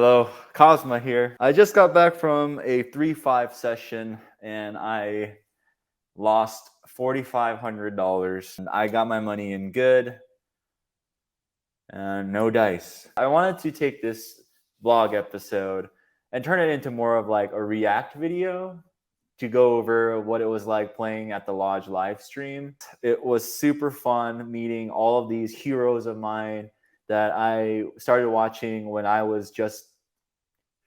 Hello, Kazma here. I just got back from a 3-5 session and I lost $4,500. I got my money in good and no dice. I wanted to take this vlog episode and turn it into more of like a react video to go over what it was like playing at the Lodge live stream. It was super fun meeting all of these heroes of mine that I started watching when I was just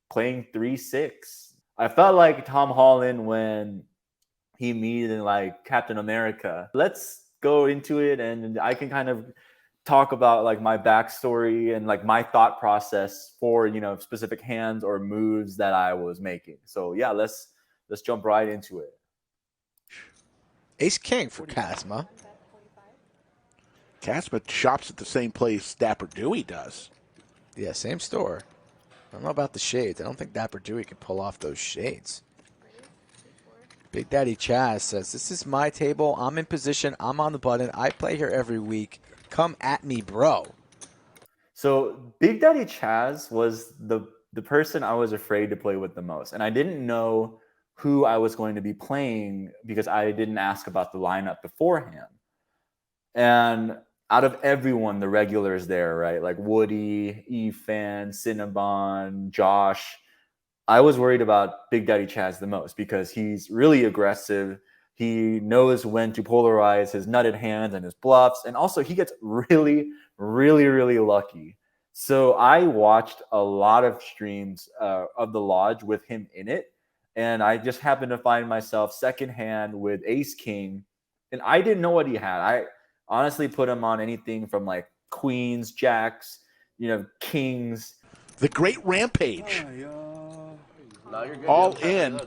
playing 3-6. I felt like Tom Holland when he meted like Captain America. Let's go into it and I can kind of talk about like my backstory and like my thought process for, specific hands or moves that I was making. So yeah, let's jump right into it. Ace King for Kazma. Kazma shops at the same place Dapper Dewey does. Yeah, same store. I don't know about the shades. I don't think Dapper Dewey can pull off those shades. Big Daddy Chaz says, this is my table. I'm in position. I'm on the button. I play here every week. Come at me, bro. So Big Daddy Chaz was the person I was afraid to play with the most. And I didn't know who I was going to be playing because I didn't ask about the lineup beforehand. And out of everyone, the regulars there, right? Like Woody, Efan, Cinnabon, Josh. I was worried about Big Daddy Chaz the most because he's really aggressive. He knows when to polarize his nutted hands and his bluffs. And also he gets really, really, really lucky. So I watched a lot of streams of the Lodge with him in it. And I just happened to find myself second hand with Ace King. And I didn't know what he had. I honestly put him on anything from like queens, jacks, kings. The Great Rampage. All in.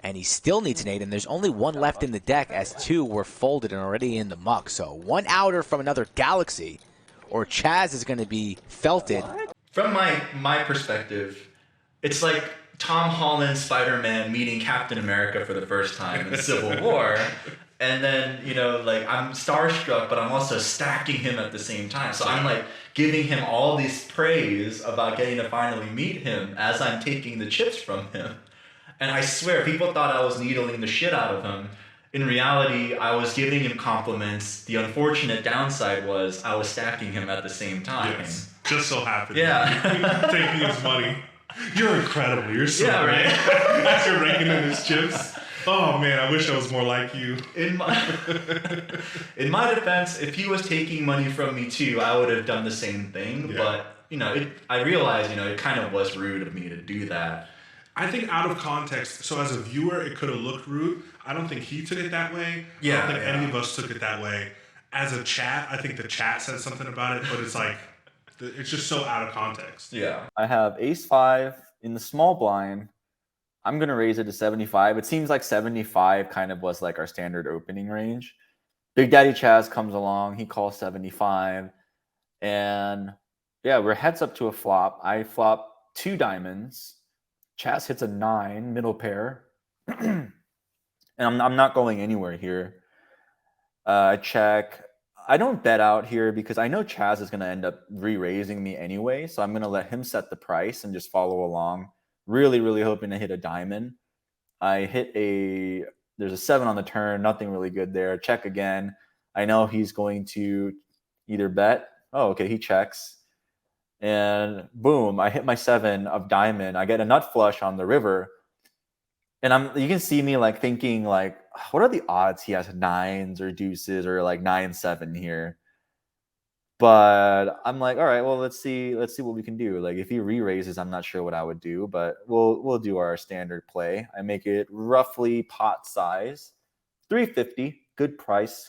And he still needs an 8, and there's only one left in the deck as 2 were folded and already in the muck. So one outer from another galaxy, or Chaz is going to be felted. From my perspective, it's like Tom Holland Spider-Man meeting Captain America for the first time in Civil War. And then, I'm starstruck, but I'm also stacking him at the same time. So I'm like giving him all this praise about getting to finally meet him as I'm taking the chips from him. And I swear, people thought I was needling the shit out of him. In reality, I was giving him compliments. The unfortunate downside was I was stacking him at the same time. Yes, just so happened. Yeah. Taking his money. You're incredible. You're so great. As you're raking in his chips. Oh man, I wish I was more like you. In my defense, if he was taking money from me too, I would have done the same thing. Yeah. But I realized it kind of was rude of me to do that. I think out of context, so as a viewer, it could have looked rude. I don't think he took it that way. Yeah, I don't think any of us took it that way. As a chat, I think the chat said something about it, but it's like, it's just so out of context. Yeah. I have ace-5 in the small blind. I'm going to raise it to 75. It seems like 75 kind of was like our standard opening range. Big Daddy Chaz comes along. He calls 75. And yeah, we're heads up to a flop. I flop 2 diamonds. Chaz hits a 9, middle pair. And I'm not going anywhere here. I check. I don't bet out here because I know Chaz is going to end up re-raising me anyway. So I'm going to let him set the price and just follow along. Really, really hoping to hit a diamond. I hit there's a 7 on the turn. Nothing really good there. Check again. I know he's going to either bet. Oh, okay, he checks. And boom, I hit my 7 of diamond. I get a nut flush on the river. And you can see me like thinking like, what are the odds he has 9s or deuces or like 9-7 here? But I'm like, all right, well, let's see what we can do. Like if he re-raises, I'm not sure what I would do, but we'll do our standard play. I make it roughly pot size, 350, good price.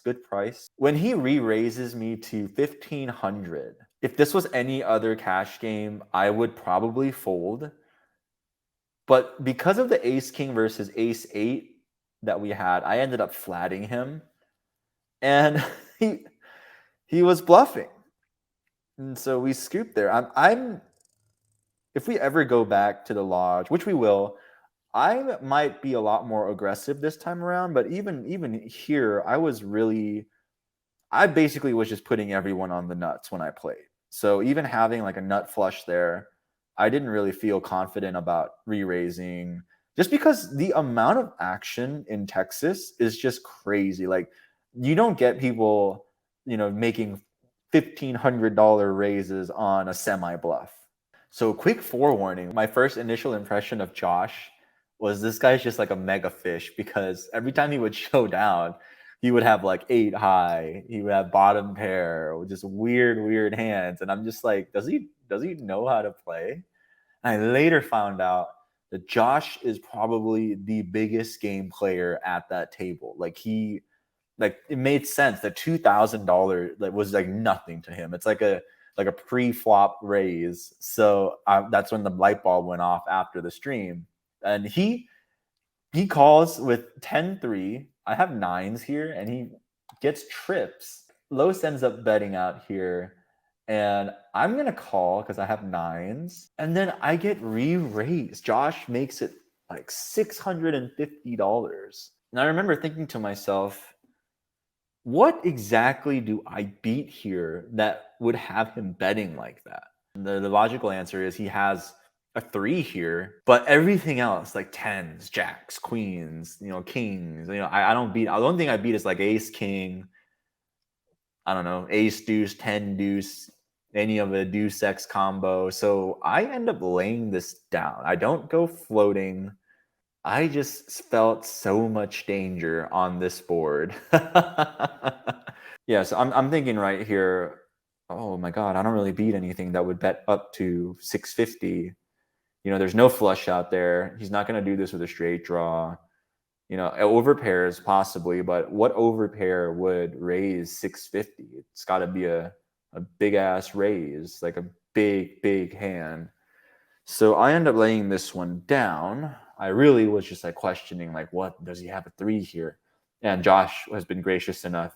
When he re-raises me to 1,500, if this was any other cash game, I would probably fold. But because of the ace king versus ace 8 that we had, I ended up flatting him, and he was bluffing. And so we scooped there. If we ever go back to the Lodge, which we will, I might be a lot more aggressive this time around. But even here, I basically was just putting everyone on the nuts when I played. So even having like a nut flush there, I didn't really feel confident about re-raising just because the amount of action in Texas is just crazy. Like, you don't get people, making $1,500 raises on a semi-bluff. So quick forewarning, my first initial impression of Josh was this guy's just like a mega fish, because every time he would show down, he would have like 8 high, he would have bottom pair, just weird hands. And I'm just like, does he know how to play? And I later found out that Josh is probably the biggest game player at that table. Like, it made sense that $2,000 was like nothing to him. It's like a pre-flop raise. So that's when the light bulb went off after the stream. And he calls with 10-3. I have 9s here, and he gets trips. Los ends up betting out here, and I'm going to call because I have 9s. And then I get re-raised. Josh makes it like $650. And I remember thinking to myself, what exactly do I beat here that would have him betting like that? The logical answer is he has a 3 here, but everything else, like 10s, jacks, queens, kings, I don't beat. The only thing I beat is like ace, king, I don't know, ace, deuce, 10, deuce, any of a deuce X combo. So I end up laying this down. I don't go floating. I just felt so much danger on this board. Yeah, so I'm thinking right here, oh my God, I don't really beat anything that would bet up to 650. There's no flush out there. He's not going to do this with a straight draw. Overpairs possibly, but what overpair would raise 650? It's got to be a big ass raise, like a big hand. So I end up laying this one down. I really was just like questioning, like, what does he have a 3 here? And Josh has been gracious enough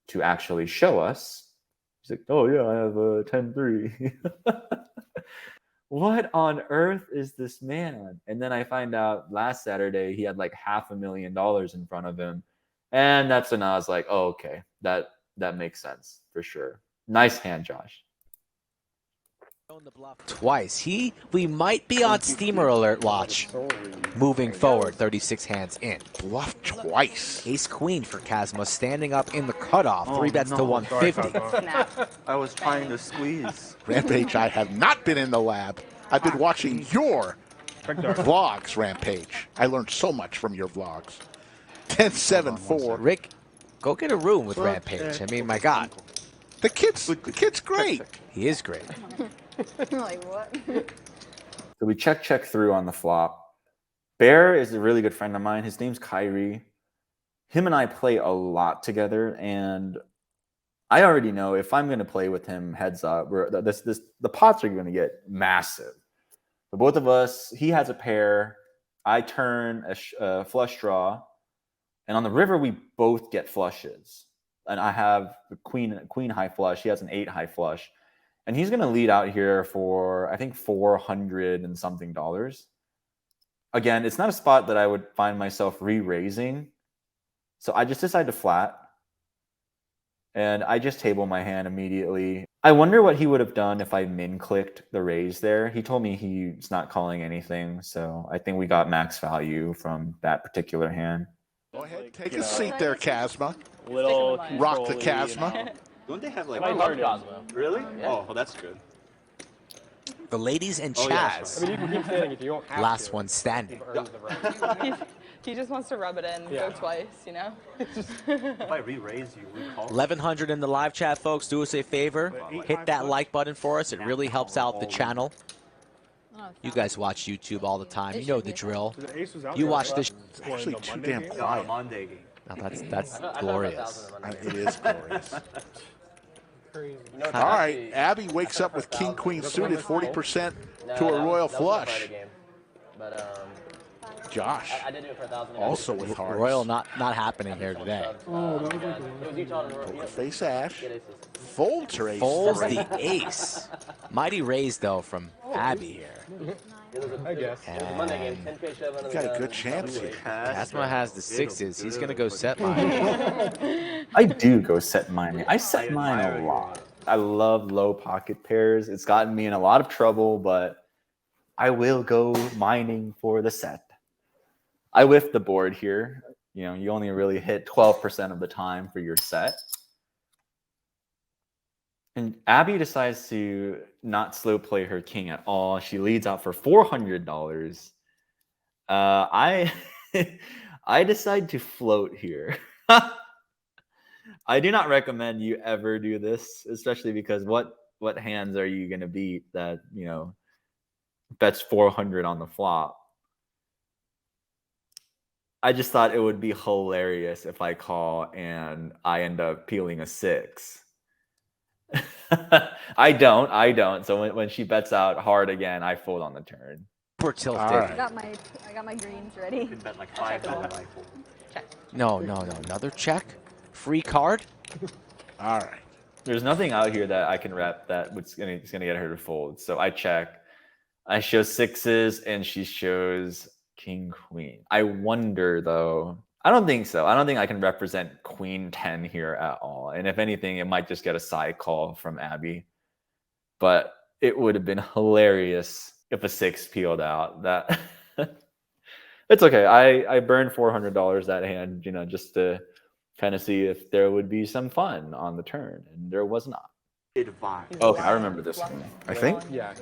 to actually show us. He's like, oh yeah, I have a 10-3. What on earth is this man? And then I find out last Saturday he had like $500,000 in front of him. And that's when I was like, oh, okay, that makes sense for sure. Nice hand, Josh. Twice. We might be on steamer alert watch. Moving forward, 36 hands in. Bluff twice. Ace queen for Kazma, standing up in the cutoff. 3 bets to 150. I was trying to squeeze. Rampage, I have not been in the lab. I've been watching your vlogs, Rampage. I learned so much from your vlogs. 10-7-4. Rick, go get a room with Rampage. I mean, my God. The kid's great. He is great. Like what? So we check through on the flop. Bear is a really good friend of mine. His name's Kyrie. Him and I play a lot together, and I already know if I'm going to play with him heads up, the pots are going to get massive. For both of us, he has a pair. I turn a flush draw, and on the river we both get flushes. And I have the queen high flush. He has an 8 high flush. And he's going to lead out here for, I think, $400 and something. Again, it's not a spot that I would find myself re-raising. So I just decide to flat. And I just table my hand immediately. I wonder what he would have done if I min-clicked the raise there. He told me he's not calling anything. So I think we got max value from that particular hand. Go ahead, take a seat there, Kazma. Little Rock the Kazma. Don't they have like? I love Kazma. Really? Yeah. Oh, well, that's good. The ladies and Chaz. Oh, yeah, that's I mean, you can keep standing if you don't have Last to. one standing. Earns the right. He just wants to rub it in, Yeah. go twice, If I re-raise you, we call. 1,100 in the live chat, folks. Do us a favor. Hit that like button for us. It really helps out the channel. You guys watch YouTube all the time. You know the drill. The ace was out You there watch for this. us. It's actually too Monday damn game. quiet. Monday game. Now that's glorious. It is glorious. Crazy. All right, Abby wakes up with king queen suited, 40% to a royal flush. But Josh I did do it for 1,000. also with hearts. Royal not happening here today. It was Utah and Poker face ash. Get aces. Folds her ace. Folds three. the ace. Mighty raise though from Abby here. I guess. It was a Monday game. 10K shove under the Got a gun. good chance here. Kazma has the 6s. He's gonna go set mine. I do go set mine. I set mine a lot. I love low pocket pairs. It's gotten me in a lot of trouble, but I will go mining for the set. I whiffed the board here. You know, you only really hit 12% of the time for your set. And Abby decides to not slow play her king at all. She leads out for $400. I I decide to float here. I do not recommend you ever do this, especially because what hands are you gonna beat that, you know, bets 400 on the flop? I just thought it would be hilarious if I call and I end up peeling a 6. I don't. So when she bets out hard again, I fold on the turn. We're tilted. All right. I got my greens ready. You can bet like 5 on the rifle. Check. No. Another check? Free card? All right. There's nothing out here that I can rep that is gonna get her to fold. So I check. I show 6s and she shows king queen. I wonder though. I don't think so. I don't think I can represent queen 10 here at all. And if anything, it might just get a side call from Abby. But it would have been hilarious if a 6 peeled out. That it's okay. I burned $400 that hand, you know, just to kind of see if there would be some fun on the turn, and there was not. Advice. Okay, I remember this one. I think. Yeah.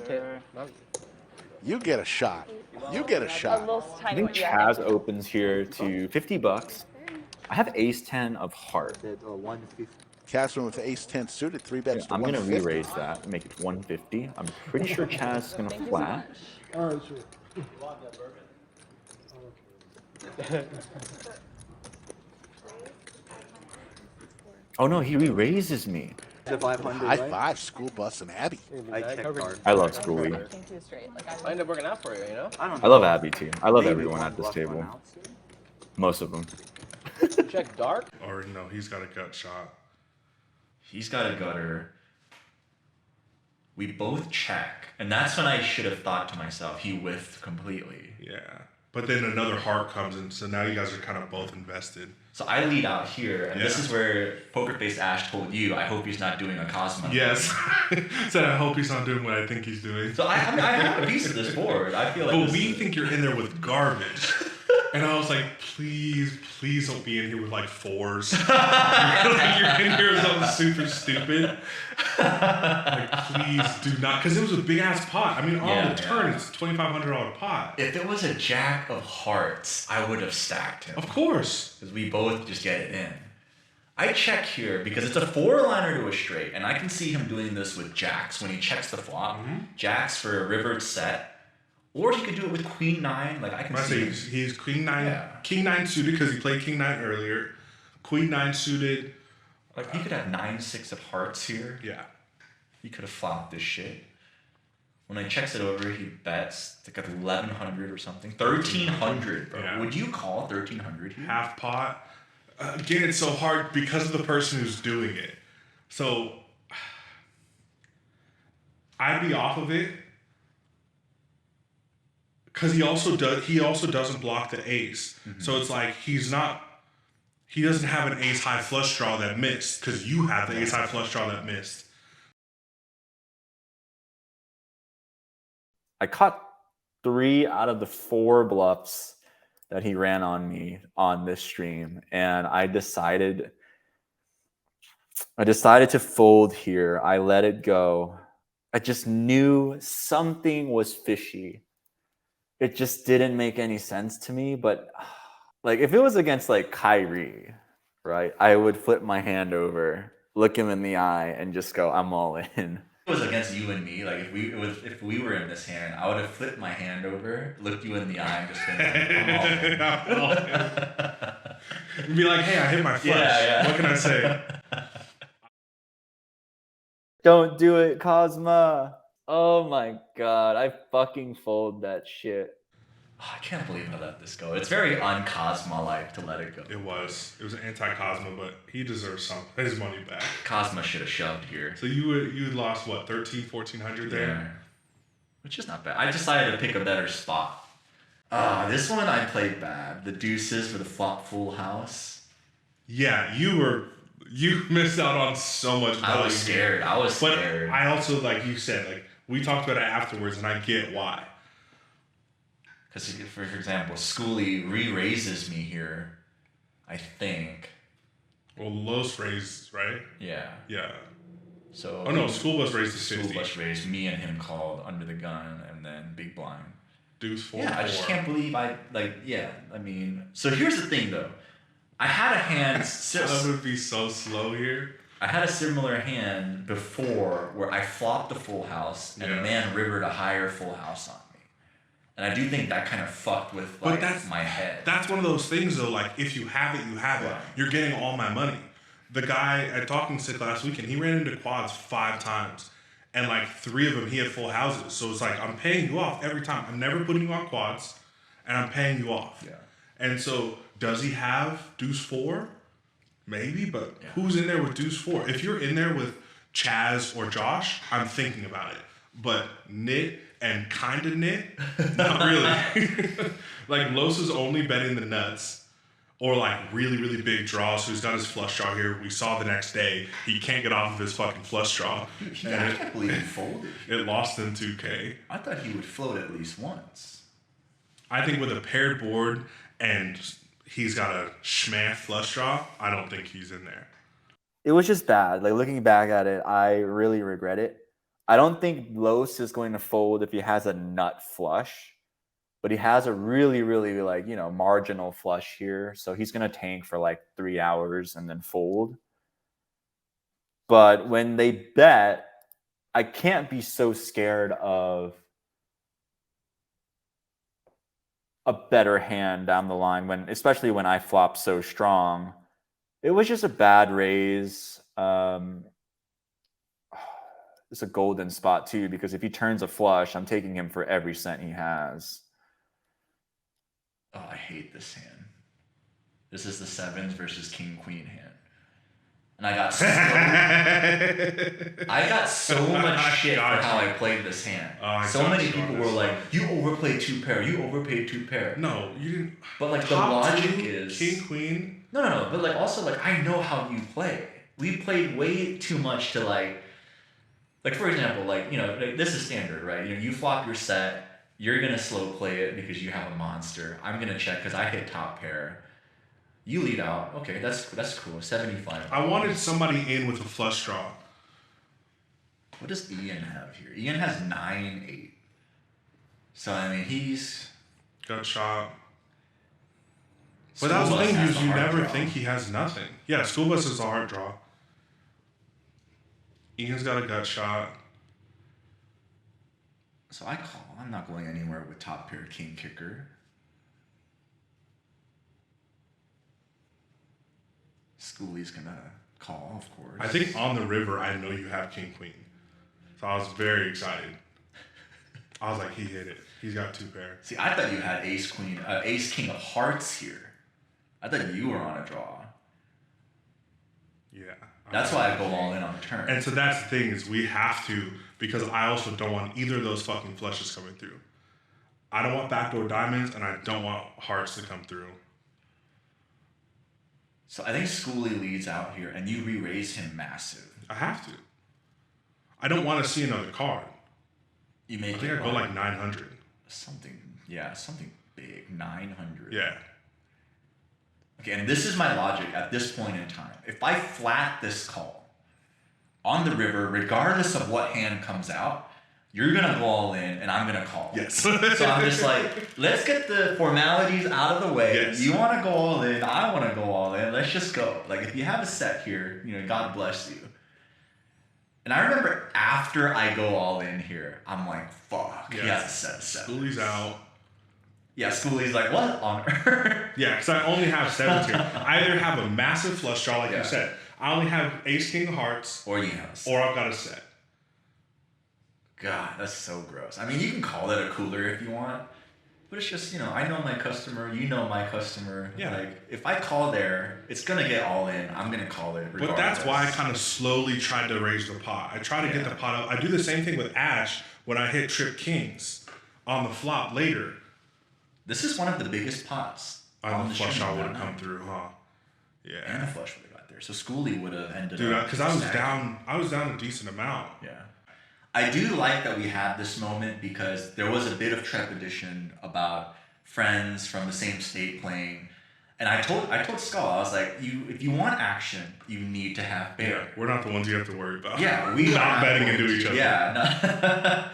You get a shot. You get a A shot. little I tiny think one. Yeah. Chaz opens here to $50. I have ace 10 of heart. At 150. Kazma with ace 10 suited, 3 bets to I'm gonna 150. re-raise that and make it 150. I'm pretty sure Chaz is gonna Thank you so flat. much. Oh no, he re-raises me. The 500. High right? five, Schoolbus and Abby. I check card. I love Schoolie. King two straight. Like I end up working out for you, you know? I don't I know. love Abby too. I love Maybe everyone one at this bluff, one table. out. Most of them. Check dark. Already know he's got a gut shot. He's got a gutter. We both check. And that's when I should have thought to myself, he whiffed completely. Yeah. But then another heart comes in, so now you guys are kind of both invested. So I lead out here, and this Yeah. is where Poker Face Ash told you, I hope he's not doing a Kazma. Yes. Said I hope he's not doing what I think he's doing. So I have a piece of this board. I feel like But this we is- think you're in there with garbage. And I was like, please don't be in here with like 4s. You're in here with something super stupid. Like, please do not. Because it was a big ass pot. I mean, on the turn, it's a $2,500 pot. If it was a jack of hearts, I would have stacked him. Of course. Because we both just get it in. I check here because it's a 4-liner to a straight, and I can see him doing this with jacks when he checks the flop. Jacks for a rivered set. Or he could do it with queen 9. Like I can I see say him. he's queen 9, Yeah. king 9 suited because he played king 9 earlier. Queen 9 suited. Like he could have 9-6 of hearts here. Yeah. He could have flopped this shit. When I checks it over, he bets like 1,100 or something. 1,300, bro. Yeah. Would you call 1,300 here? Half pot. Again, it's so hard because of the person who's doing it. So I'd be off of it because he also doesn't block the ace. So it's like he doesn't have an ace high flush draw that missed because you have the ace high flush draw that missed. I caught 3 out of the 4 bluffs that he ran on me on this stream, and I decided to fold here. I let it go. I just knew something was fishy. It just didn't make any sense to me, but like if it was against like Kyrie, right? I would flip my hand over, look him in the eye, and just go, I'm all in. It was against you and me. Like if we were in this hand, I would have flipped my hand over, looked you in the eye, and just been like, I'm all in. You'd be like, hey, I hit my flush. Yeah. What can I say? Don't do it, Kazma. Oh my god, I fucking fold that shit. I can't believe I let this go. It's very un-Kazma-like to let it go. It was an anti-Cosmo, but he deserves his money back. Kazma should have shoved here. So you lost what, 1,400 there? Yeah. Which is not bad. I decided to pick a better spot. This one I played bad. The deuces for the flop full house. Yeah, you missed out on so much value. I was scared. But I also, like you said, like we talked about it afterwards, and I get why. Because, for example, Schoolie re-raises me here, I think. Well, Los raised, right? Yeah. Yeah. So. Oh no, Schoolbus raised to 50. Schoolbus raised, me and him called under the gun, and then big blind. Deuce 4. Yeah, I just can't believe I mean, so here's the thing though. I had a hand. That would be so slow here. I had a similar hand before where I flopped the full house and the man rivered a higher full house on me. And I do think that kind of fucked with like my head. That's one of those things though, like if you have it, you have it. Right. You're getting all my money. The guy at Talking Stick last weekend, he ran into quads 5 times. And like 3 of them, he had full houses. So it's like, I'm paying you off every time. I'm never putting you on quads, and I'm paying you off. Yeah. And so, does he have Deuce 4? Maybe, but who's in there with Deuce 4? If you're in there with Chaz or Josh, I'm thinking about it. But Nit and kinda Nit, not really. Like, Los is only betting the nuts. Or like really, really big draws. So he's got his flush draw here. We saw the next day he can't get off of his fucking flush draw. Yeah, I can't believe he folded. It lost him 2K. I thought he would float at least once. I think with a paired board and he's got a schmack flush draw, I don't think he's in there. It was just bad. Like looking back at it, I really regret it. I don't think Los is going to fold if he has a nut flush. But he has a really, really like, marginal flush here. So he's going to tank for like 3 hours and then fold. But when they bet, I can't be so scared of a better hand down the line, especially when I flop so strong. It was just a bad raise. It's a golden spot too, because if he turns a flush, I'm taking him for every cent he has. Oh, I hate this hand. This is the 7s versus King Queen hand. And I got so much shit for how I played this hand. So many people were like, you overplayed 2 pair, you overplayed 2 pair. No, you didn't. But like the logic is King Queen. No. But like also like I know how you play. We played way too much to like for example, like this is standard, right? You flop your set. You're going to slow play it because you have a monster. I'm going to check because I hit top pair. You lead out. Okay, that's cool. 75. I wanted somebody in with a flush draw. What does Ian have here? Ian has 9-8. So, I mean, he's... Got shot. But that's the thing is you never think he has nothing. Yeah, Schoolbus is a hard draw. Ian's got a gut shot. So I call. I'm not going anywhere with top pair king kicker. Schoolie's gonna call, of course. I think on the river, I know you have king queen. So I was very excited. I was like, he hit it. He's got 2 pair. See, I thought you had ace king of hearts here. I thought you were on a draw. Yeah. That's why I go all in on the turn. And so that's the thing is we have to, because I also don't want either of those fucking flushes coming through. I don't want backdoor diamonds, and I don't want hearts to come through. So I think Schoolie leads out here, and you re-raise him massive. I have to. I don't want to see another card. You make I think I go like 900. Something big, 900. Yeah. Okay, and this is my logic at this point in time. If I flat this call on the river, regardless of what hand comes out, you're going to go all in, and I'm going to call. Yes. So I'm just like, let's get the formalities out of the way. Yes. You want to go all in, I want to go all in. Let's just go. Like, if you have a set here, God bless you. And I remember after I go all in here, I'm like, fuck, he has a set of sevens. Schoolie's out. Yeah, Schoolie's like, what on earth? Yeah, because I only have 7s here. I either have a massive flush draw, like you said. I only have ace, king of hearts. Or you have a set. Or I've got a set. God, that's so gross. I mean, you can call it a cooler if you want. But it's just, I know my customer, you know my customer. Yeah. Like, if I call there, it's going to get all in. I'm going to call it regardless. But that's why I kind of slowly tried to raise the pot. I try to get the pot up. I do the same thing with Ash when I hit trip kings on the flop later. This is one of the biggest pots. On the flush stream shot would that have come night. through, huh? Yeah. And the flush would have got there. So Schoolie would have ended Dude, up. because I was stacking. down a decent amount. Yeah. I do like that we had this moment because there was a bit of trepidation about friends from the same state playing. And I told Skull, I was like, if you want action, you need to have bear. Yeah, we're not the ones you have to worry about. Yeah, we not are betting going into to- each other. Yeah. No.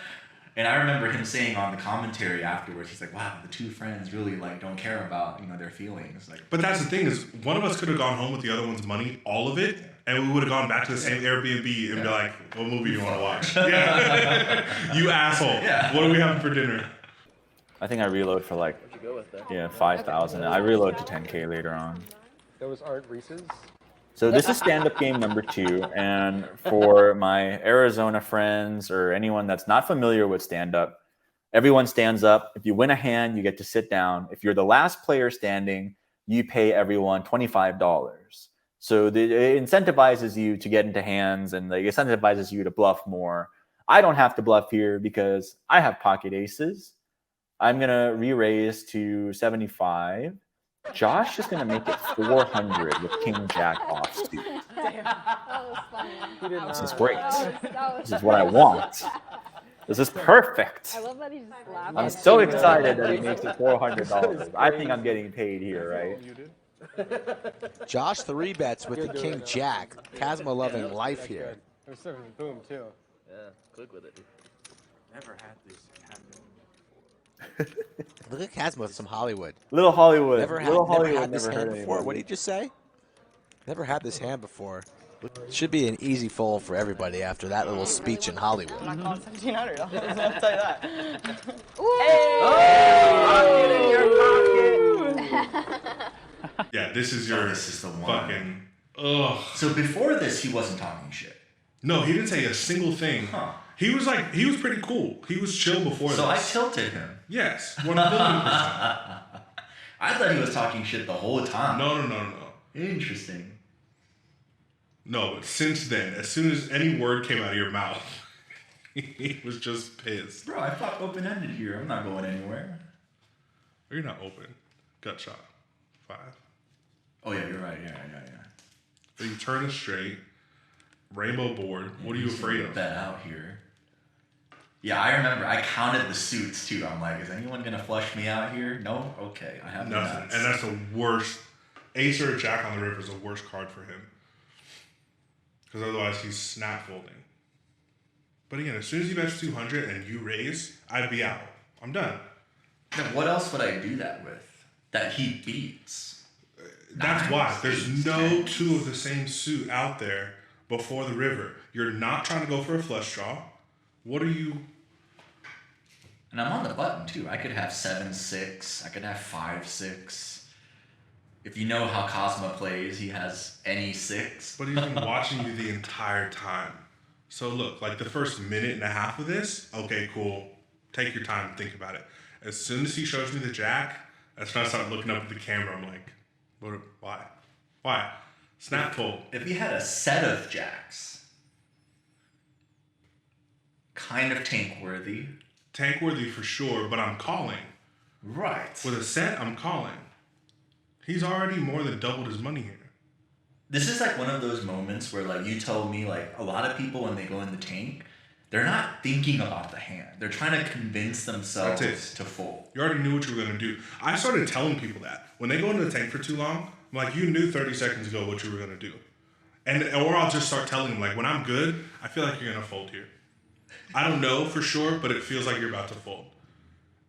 And I remember him saying on the commentary afterwards, he's like, "Wow, the two friends really like don't care about their feelings." Like, But that's the thing is, one of us could have gone home with the other one's money, all of it, and we would have gone back to the same Airbnb and be like, "What movie do you want to watch?" Yeah. You asshole. Yeah. What are we having for dinner? I think I reload for like What'd you go with there? 5,000. I reload to 10K later on. Those aren't Reese's. So this is stand-up game number 2, and for my Arizona friends or anyone that's not familiar with stand-up, everyone stands up. If you win a hand, you get to sit down. If you're the last player standing, you pay everyone $25. So it incentivizes you to get into hands, and like incentivizes you to bluff more. I don't have to bluff here because I have pocket aces. I'm gonna re-raise to 75. Josh is gonna make it 400 with King Jack offsuit. That was funny. This is great. That was This is what I want. This is perfect. I love that he just laughed. I'm at so it. excited that he makes it $400. I think I'm getting paid here, right? Josh 3-bets with the King Jack. Kazma loving life here. They're serving boom too. Yeah, click with it. Never had this happen. Look at Kazma with some Hollywood. Little Hollywood. Never Little had Hollywood this never hand heard before. anybody. What did you just say? Never had this hand before. Should be an easy fold for everybody after that little speech in Hollywood. I'm not calling $1,700. I'll tell you that. Yeah, this is your this is the one. fucking. Ugh. So before this, he wasn't talking shit. No, he didn't say a single thing. Huh. He was pretty cool. He was chill before So I this. tilted him. Yes, 1 million percent. I thought he was talking shit the whole time. No. Interesting. No, but since then, as soon as any word came out of your mouth, he was just pissed. Bro, I thought open-ended here. I'm not going anywhere. Or you're not open. Gut shot. 5. Oh, yeah, you're right. Yeah. So you turn it straight. Rainbow board. What are you He's gonna afraid get of? Bet out here. Yeah, I remember. I counted the suits, too. I'm like, is anyone going to flush me out here? No? Okay, I have Nothing. nuts. And that's the worst. Ace or a jack on the river is the worst card for him. Because otherwise he's snap folding. But again, as soon as he bets 200 and you raise, I'd be out. I'm done. Then what else would I do that with? That he beats. That's Nines, why. There's eights, no tens. two of the same suit out there before the river. You're not trying to go for a flush draw. What are you? And I'm on the button, too. I could have 7-6. I could have 5-6. If you know how Kazma plays, he has any 6. But he's been watching you the entire time. So look, like the first minute and a half of this, okay, cool. Take your time and think about it. As soon as he shows me the jack, that's when I start looking up at the camera. I'm like, why? Why? Snap fold. If he had a set of jacks, kind of tank-worthy. Tank worthy for sure, but I'm calling. Right. With a set, I'm calling. He's already more than doubled his money here. This is like one of those moments where, like, you told me, like, a lot of people when they go in the tank, they're not thinking about the hand. They're trying to convince themselves That's it. to fold. You already knew what you were going to do. I started telling people that. When they go into the tank for too long, I'm like, you knew 30 seconds ago what you were going to do. Or I'll just start telling them, like, when I'm good, I feel like you're going to fold here. I don't know for sure, but it feels like you're about to fold.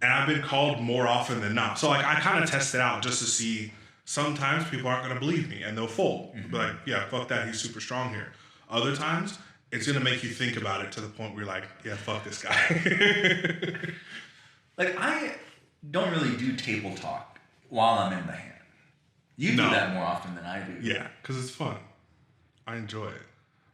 And I've been called more often than not. So, like, I kind of test it out just to see. Sometimes people aren't going to believe me and they'll fold. Be like, yeah, fuck that. He's super strong here. Other times, it's going to make you think about it to the point where you're like, yeah, fuck this guy. Like, I don't really do table talk while I'm in the hand. You do No. that more often than I do. Yeah, because it's fun. I enjoy it.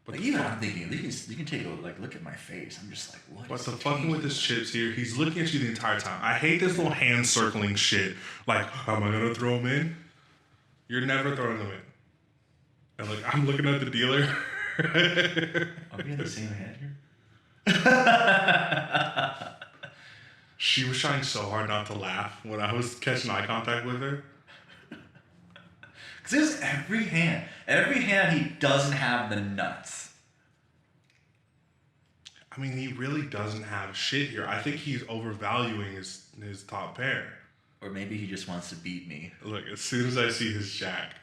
But Like, even I'm thinking, you can take a look at my face. I'm just like, what? What's is the fucking with changing? his chips here? He's looking at you the entire time. I hate this little hand circling shit. Like, am I gonna throw him in? You're never throwing them in. And like, I'm looking at the dealer. Are we in the same hand here? She was trying so hard not to laugh when I was catching eye contact with her. Because there's every hand. Every hand he doesn't have the nuts. I mean, he really doesn't have shit here. I think he's overvaluing his top pair. Or maybe he just wants to beat me. Look, as soon as I see his jack,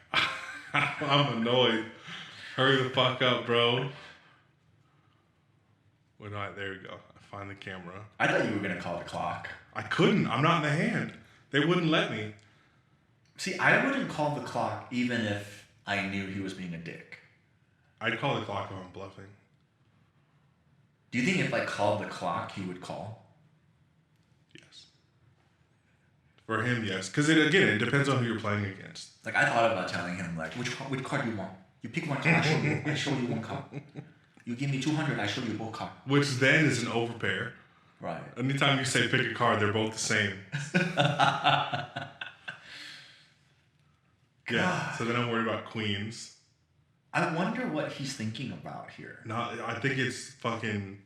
I'm annoyed. Hurry the fuck up, bro. Well, no, there we go. I find the camera. I thought you were going to call the clock. I couldn't. I'm not in the hand. They wouldn't let me. See, I wouldn't call the clock even if I knew he was being a dick. I'd call the clock if I'm bluffing. Do you think if I called the clock, he would call? Yes. For him, yes. Because it depends on who you're playing against. Like, I thought about telling him, like, which card do you want? You pick one card, I show you one card. You give me 200, I show you both cards. Which then is an overpair. Right. Anytime you say pick a card, they're both the same. Yeah, so then I'm worried about queens. I wonder what he's thinking about here. No, I think it's fucking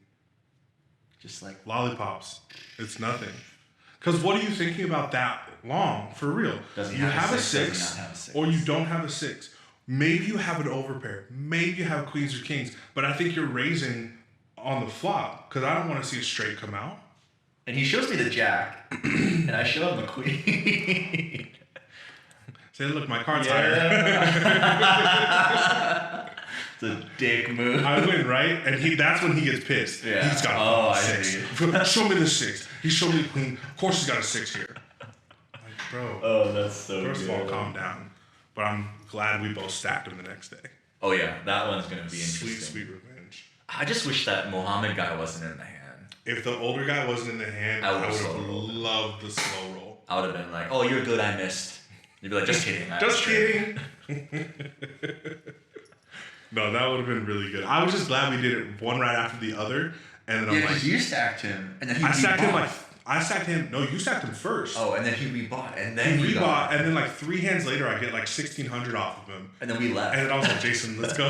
Just like, lollipops. It's nothing. Because what are you thinking about that long? For real. Does he you have a a six? six, Does he not have a six? or you don't have a six. Maybe you have an overpair. Maybe you have queens or kings. But I think you're raising on the flop because I don't want to see a straight come out. and he shows me the jack, and I show him the queen. Say, look, my card's higher. It's a dick move. I win, right? And that's when he gets pissed. Yeah. He's got Oh, a I six. see. Show me the six. He showed me the queen. Of course he's got a six here. Like, bro. Oh, that's so First good. of all, calm down. But I'm glad we both stacked him the next day. Oh yeah, that one's gonna be interesting. Sweet, sweet revenge. I just wish that Mohammed guy wasn't in the hand. If the older guy wasn't in the hand, I I would've would slow have rolled. loved the slow roll. I would have been like, "Oh, you're good. I missed." You'd be like, "Just kidding." man. Just Sure." kidding. No, that would have been really good. I was just glad we did it one right after the other, and then Yeah, I'm because like, you stacked him, and then he I stacked him rebought. I stacked him. No, you stacked him first. Oh, and then he rebought, and then He he rebought, got, and then like 3 hands later, I get like 1,600 off of him. and then we left. And then I was like, Jason, let's go.